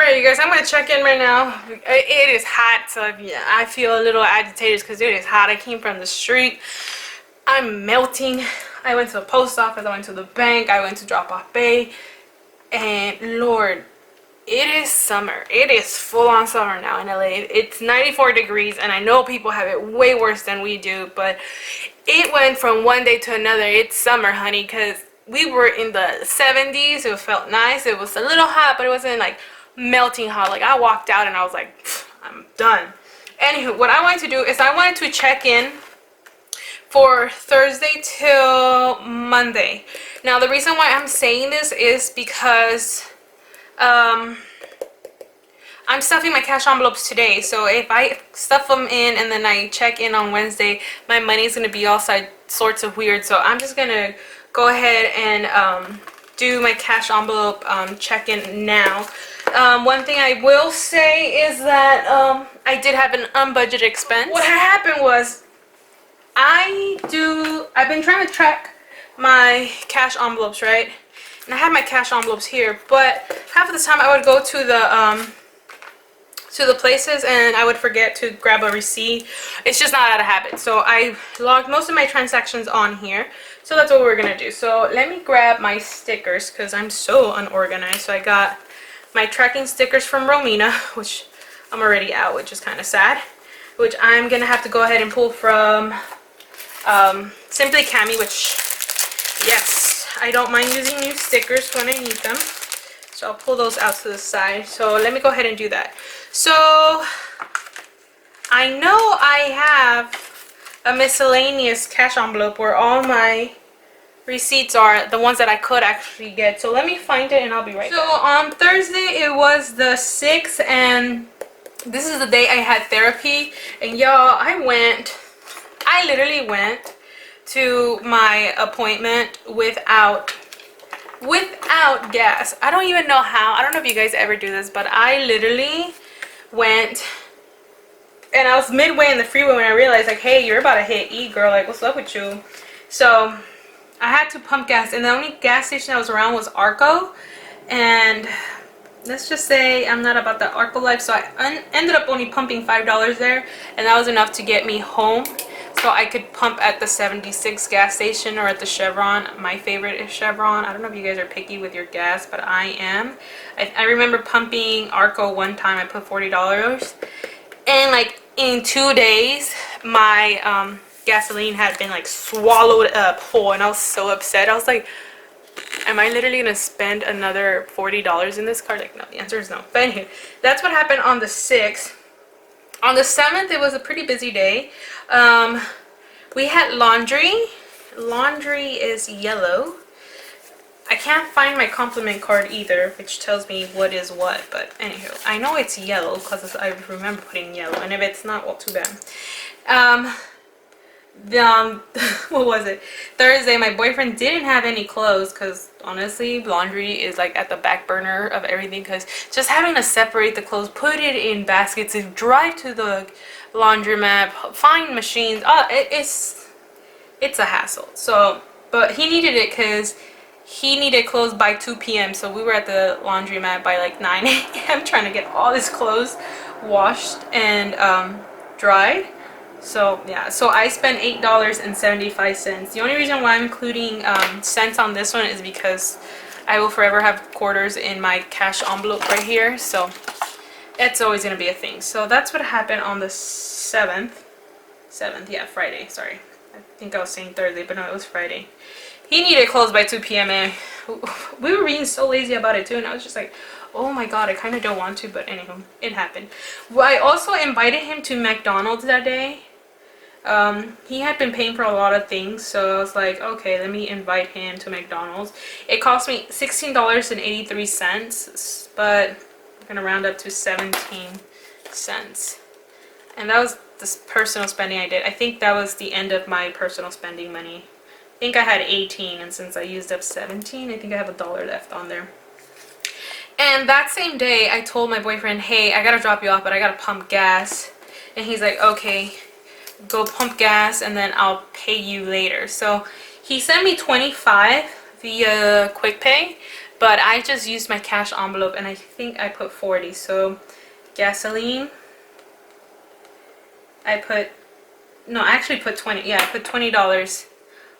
Alright, you guys, I'm gonna check in right now. It is hot, so yeah, I feel a little agitated because it is hot. I came from the street. I'm melting. I went to the post office, I went to the bank, I went to drop off pay, and Lord, it is summer. It is full-on summer now in LA. It's 94 degrees, and I know people have it way worse than we do, but it went from one day to another. It's summer, honey, because we were in the 70s. It felt nice. It was a little hot, but it wasn't like melting hot. Like, I walked out and I was like, I'm done. Anywho, what I wanted to do is I wanted to check in for Thursday till Monday. Now, the reason why I'm saying this is because I'm stuffing my cash envelopes today. So if I stuff them in and then I check in on Wednesday, my money's going to be all sorts of weird. So I'm just going to go ahead and do my cash envelope check-in now. One thing I will say is that I did have an unbudgeted expense. What happened was I've been trying to track my cash envelopes, right? And I have my cash envelopes here, but half of the time I would go to the places and I would forget to grab a receipt. It's just not out of habit. So I logged most of my transactions on here. So that's what we're gonna do. So let me grab my stickers because I'm so unorganized. So I got my tracking stickers from Romina, which I'm already out, which is kind of sad. Which I'm gonna have to go ahead and pull from Simply Cami, which, yes, I don't mind using new stickers when I need them. So I'll pull those out to the side. So let me go ahead and do that. So I know I have a miscellaneous cash envelope where all my receipts are, the ones that I could actually get. So let me find it and I'll be right back. So on Thursday it was the 6th, and this is the day I had therapy. And y'all, I literally went to my appointment without gas. I don't even know how. I don't know if you guys ever do this, but I literally went, and I was midway in the freeway when I realized, like, hey, you're about to hit E, girl. Like, what's up with you? So I had to pump gas, and the only gas station that was around was Arco, and let's just say I'm not about the Arco life, so I ended up only pumping $5 there, and that was enough to get me home. So I could pump at the 76 gas station or at the Chevron. My favorite is Chevron. I don't know if you guys are picky with your gas, but I am. I remember pumping Arco one time. I put $40. And like in 2 days, my gasoline had been like swallowed up whole. And I was so upset. I was like, am I literally going to spend another $40 in this car? Like, no, the answer is no. But anyway, that's what happened on the 6th. On the 7th, it was a pretty busy day. We had laundry. Laundry is yellow. I can't find my compliment card either, which tells me what is what. But anywho, I know it's yellow because I remember putting yellow. And if it's not, well, too bad. What was it? Thursday, my boyfriend didn't have any clothes because honestly, laundry is like at the back burner of everything, because just having to separate the clothes, put it in baskets, and drive to the laundromat, find machines, it's a hassle. So, but he needed it because he needed clothes by 2 p.m. so we were at the laundromat by like 9 a.m. trying to get all his clothes washed and dried. So yeah, so I spent $8.75. The only reason why I'm including cents on this one is because I will forever have quarters in my cash envelope right here. So it's always going to be a thing. So that's what happened on the 7th. 7th, yeah, Friday, sorry. I think I was saying Thursday, but no, it was Friday. He needed clothes by 2 p.m. and we were being so lazy about it too. And I was just like, oh my god, I kind of don't want to, but anyway, it happened. Well, I also invited him to McDonald's that day. He had been paying for a lot of things, so I was like, okay, let me invite him to McDonald's. It cost me $16.83, but I'm gonna round up to 17 cents. And that was the personal spending I did. I think that was the end of my personal spending money. I think I had 18, and since I used up 17, I think I have $1 left on there. And that same day, I told my boyfriend, hey, I gotta drop you off, but I gotta pump gas. And he's like, okay, go pump gas and then I'll pay you later. So he sent me $25 via quick pay, but I just used my cash envelope and I think I put 40. So gasoline, I actually put 20. Yeah, I put $20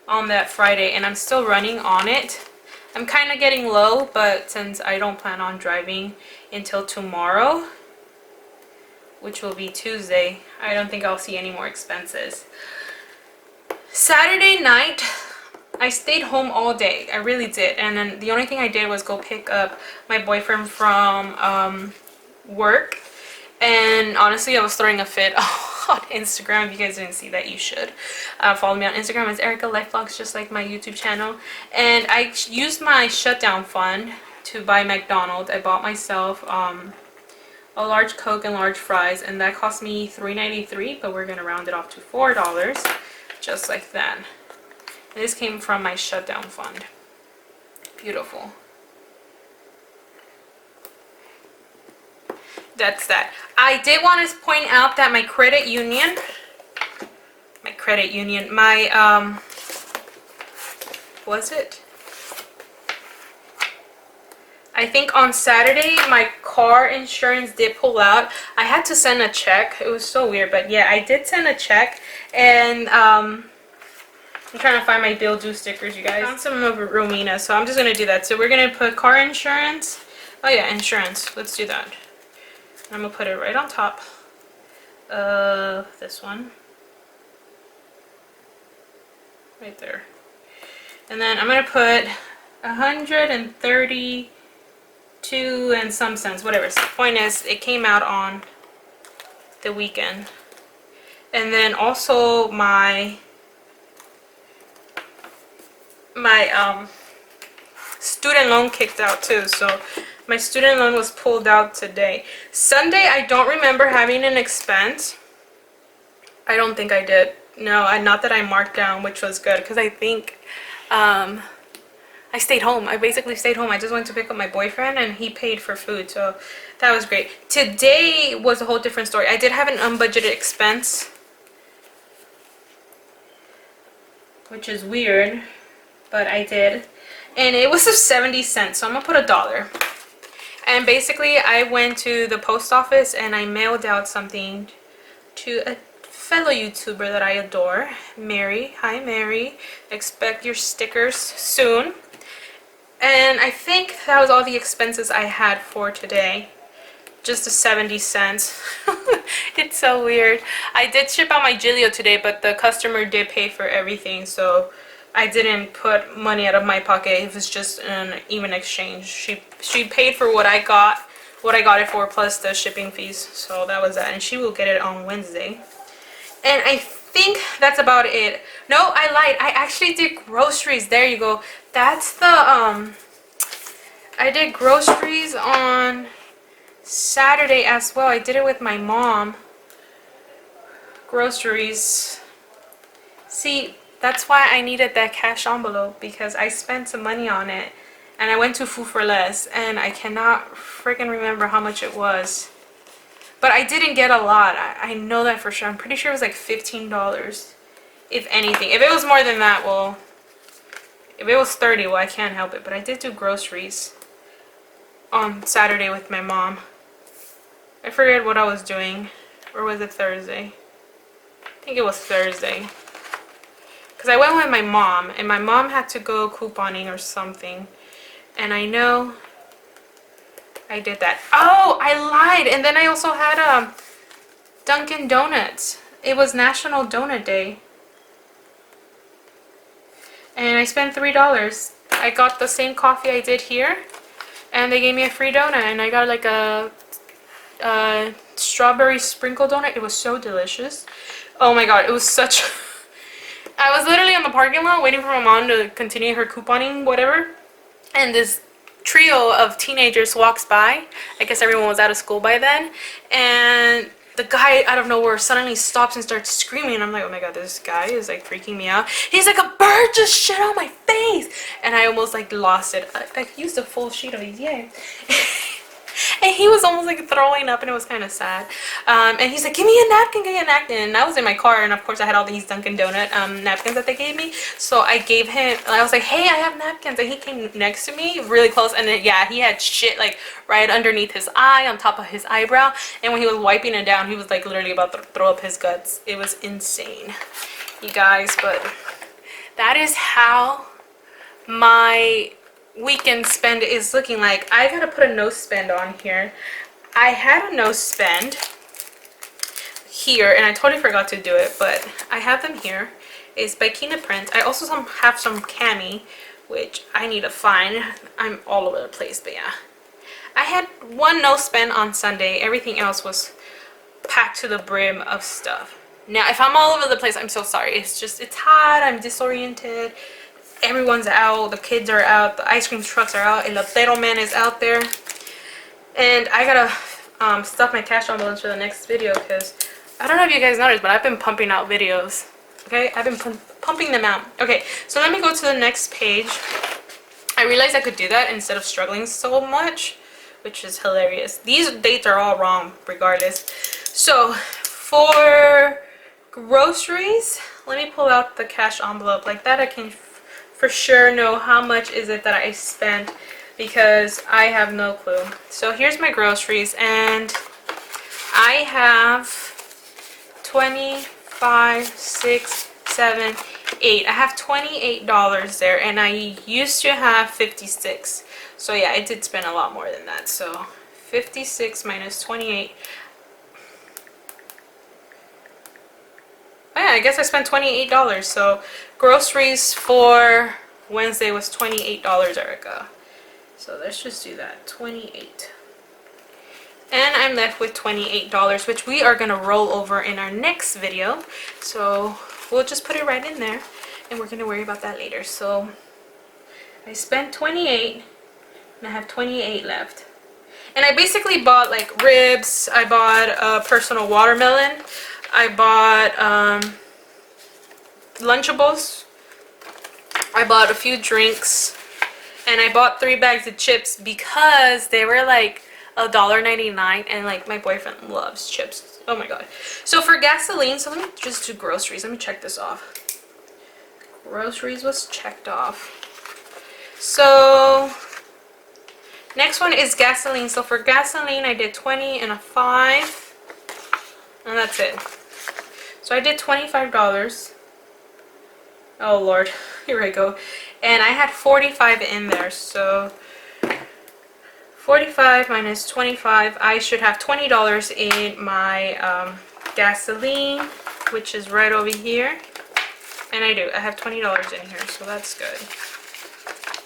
on that Friday, and I'm still running on it. I'm kind of getting low, but since I don't plan on driving until tomorrow, which will be Tuesday, I don't think I'll see any more expenses. Saturday night, I stayed home all day. I really did. And then the only thing I did was go pick up my boyfriend from work. And honestly, I was throwing a fit on Instagram. If you guys didn't see that, you should. Follow me on Instagram. It's Erika Life Vlogs, just like my YouTube channel. And I used my shutdown fund to buy McDonald's. I bought myself a large Coke and large fries, and that cost me $3.93, but we're gonna round it off to $4, just like that. And this came from my shutdown fund. Beautiful. That's that. I did want to point out that my credit union, was it? I think on Saturday my car insurance did pull out. I had to send a check. It was so weird, but yeah, I did send a check, and I'm trying to find my bill due stickers, you guys. I found some of Romina, so I'm just gonna do that. So we're gonna put car insurance. Oh yeah, insurance. Let's do that. I'm gonna put it right on top of this one, right there, and then I'm gonna put 132 and some cents, whatever. So the point is, it came out on the weekend. And then also my student loan kicked out too, so my student loan was pulled out today. Sunday, I don't remember having an expense. I don't think I did. No, not that I marked down, which was good, because I think I stayed home. I basically stayed home. I just went to pick up my boyfriend, and he paid for food, so that was great. Today was a whole different story. I did have an unbudgeted expense, which is weird, but I did. And it was 70 cents, so I'm gonna put $1. And basically, I went to the post office and I mailed out something to a fellow YouTuber that I adore, Mary. Hi, Mary. Expect your stickers soon. And I think that was all the expenses I had for today. Just the 70 cents. It's so weird. I did ship out my Gilio today, but the customer did pay for everything, so I didn't put money out of my pocket. It was just an even exchange. She paid for what I got it for, plus the shipping fees. So that was that, and she will get it on Wednesday. And I think that's about it. No, I lied. I actually did groceries. There you go. That's the I did groceries on Saturday as well. I did it with my mom. Groceries. See, that's why I needed that cash envelope, because I spent some money on it, and I went to Food for Less, and I cannot freaking remember how much it was, but I didn't get a lot. I know that for sure. I'm pretty sure it was like $15, if anything. If it was more than that, well, if it was 30, well, I can't help it. But I did do groceries on Saturday with my mom. I forget what I was doing. Or was it Thursday? I think it was Thursday. Because I went with my mom, and my mom had to go couponing or something. And I know I did that. Oh, I lied. And then I also had Dunkin' Donuts. It was National Donut Day. And I spent $3. I got the same coffee I did here, and they gave me a free donut, and I got like a strawberry sprinkle donut. It was so delicious. Oh my god, it was such... I was literally on the parking lot waiting for my mom to continue her couponing, whatever, and this trio of teenagers walks by. I guess everyone was out of school by then, and the guy out of nowhere suddenly stops and starts screaming. I'm like, oh my god, this guy is like freaking me out. He's like, a bird just shit on my face, and I almost like lost it. I used a full sheet of these, yay. And he was almost like throwing up, and it was kind of sad. And he's like, give me a napkin, give me a napkin. And I was in my car, and of course I had all these Dunkin' Donut napkins that they gave me. So I gave him, I was like, hey, I have napkins. And he came next to me really close, and then yeah, he had shit like right underneath his eye, on top of his eyebrow. And when he was wiping it down, he was like literally about to throw up his guts. It was insane, you guys. But that is how my weekend spend is looking like. I gotta put a no spend on here. I had a no spend here, and I totally forgot to do it, but I have them here. It's by Kina Prince. I also have some cami, which I need to find. I'm all over the place, but yeah. I had one no spend on Sunday. Everything else was packed to the brim of stuff. Now, if I'm all over the place, I'm so sorry. It's just, it's hot. I'm disoriented. Everyone's out. The kids are out. The ice cream trucks are out. El Lotero man is out there. And I gotta stuff my cash envelopes for the next video, because I don't know if you guys noticed, but I've been pumping out videos. Okay, I've been pumping them out. Okay, so let me go to the next page. I realized I could do that instead of struggling so much, which is hilarious. These dates are all wrong regardless. So for groceries, let me pull out the cash envelope. Like that I can for sure know how much is it that I spent, because I have no clue. So here's my groceries, and I have 25, 6, 7, 8. I have $28 there, and I used to have 56. So yeah, I did spend a lot more than that. So 56 minus 28. Oh yeah, I guess I spent $28. So groceries for Wednesday was $28, Erika. So let's just do that, 28. And I'm left with $28, which we are gonna roll over in our next video. So we'll just put it right in there, and we're gonna worry about that later. So I spent 28, and I have 28 left. And I basically bought like ribs. I bought a personal watermelon. I bought Lunchables. I bought a few drinks, and I bought 3 bags of chips because they were like $1.99, and like my boyfriend loves chips. Oh my god. So for gasoline, so let me just do groceries. Let me check this off. Groceries was checked off. So next one is gasoline. So for gasoline, I did 20 and a 5, and that's it. So I did $25. Oh lord, here I go. And I had 45 in there, so 45 minus 25, I should have $20 in my gasoline, which is right over here. And I do, I have $20 in here, so that's good.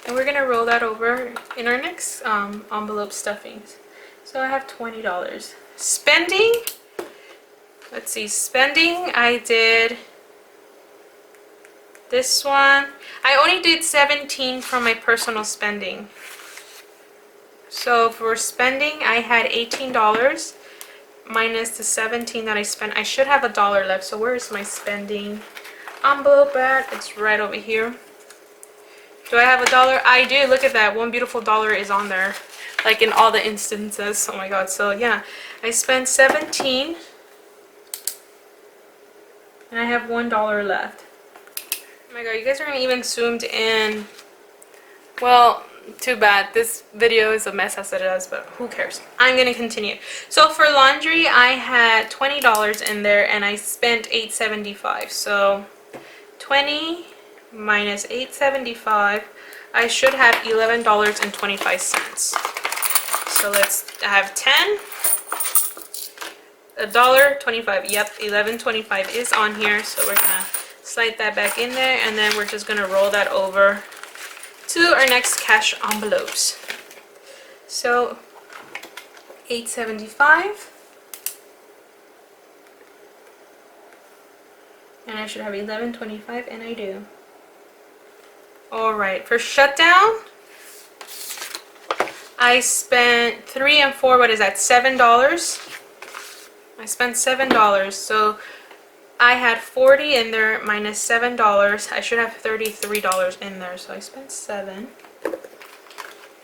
And we're gonna roll that over in our next envelope stuffings. So I have $20. Spending, let's see, spending, I did this one. I only did 17 from my personal spending. So for spending, I had $18 minus the 17 that I spent. I should have $1 left. So where is my spending envelope at? It's right over here. Do I have $1? I do. Look at that. One beautiful dollar is on there, like in all the instances. Oh my god. So yeah, I spent 17, and I have $1 left. Oh my god, you guys aren't even zoomed in. Well, too bad. This video is a mess as it is, but who cares? I'm gonna continue. So for laundry, I had $20 in there, and I spent $8.75. So 20 minus $8.75, I should have $11.25. So let's have 10. $1.25. Yep, $11.25 is on here. So we're gonna slide that back in there, and then we're just gonna roll that over to our next cash envelopes. So $8.75, and I should have $11.25, and I do. All right, for shutdown, I spent 3 and 4. What is that? $7. I spent $7. So I had 40 in there minus $7. I should have $33 in there. So I spent 7.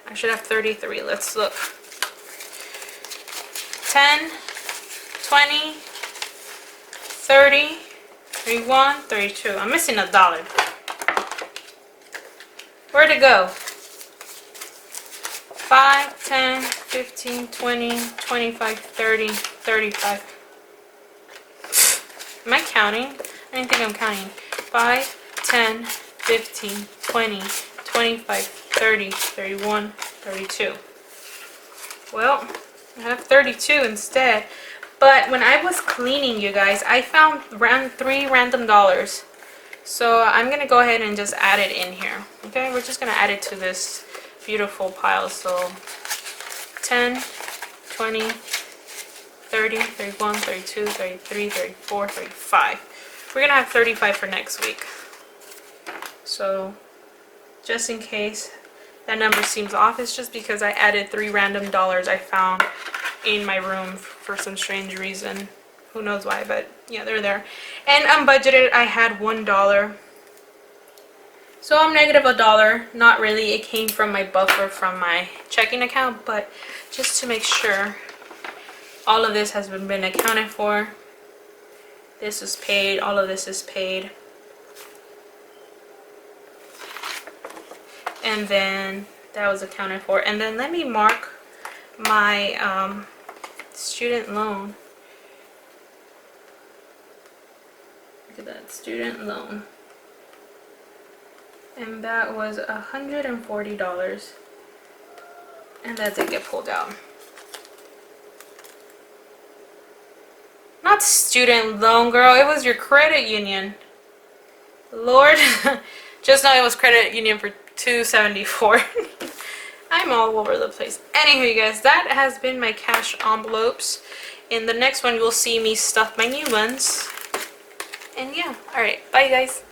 I should have 33. Let's look. 10, 20, 30, 31, 32. I'm missing $1. Where'd it go? 5, 10, 15, 20, 25, 30, 35. Am I counting? I don't think I'm counting. 5, 10, 15, 20, 25, 30, 31, 32. Well, I have 32 instead. But when I was cleaning, you guys, I found 3 random dollars. So I'm going to go ahead and just add it in here. Okay, we're just going to add it to this beautiful pile. So 10, 20, 30, 31, 32, 33, 34, 35. We're going to have 35 for next week. So just in case that number seems off, it's just because I added 3 random dollars I found in my room for some strange reason. Who knows why, but yeah, they're there. And unbudgeted, I had $1. So I'm negative $1. Not really, it came from my buffer from my checking account, but just to make sure all of this has been accounted for. This is paid, all of this is paid. And then that was accounted for. And then let me mark my student loan. Look at that, student loan. And that was $140. And that did get pulled out. Not student loan, girl. It was your credit union. Lord. Just know it was credit union for $274. I'm all over the place. Anywho, you guys, that has been my cash envelopes. In the next one, you'll see me stuff my new ones. And yeah, alright. Bye, guys.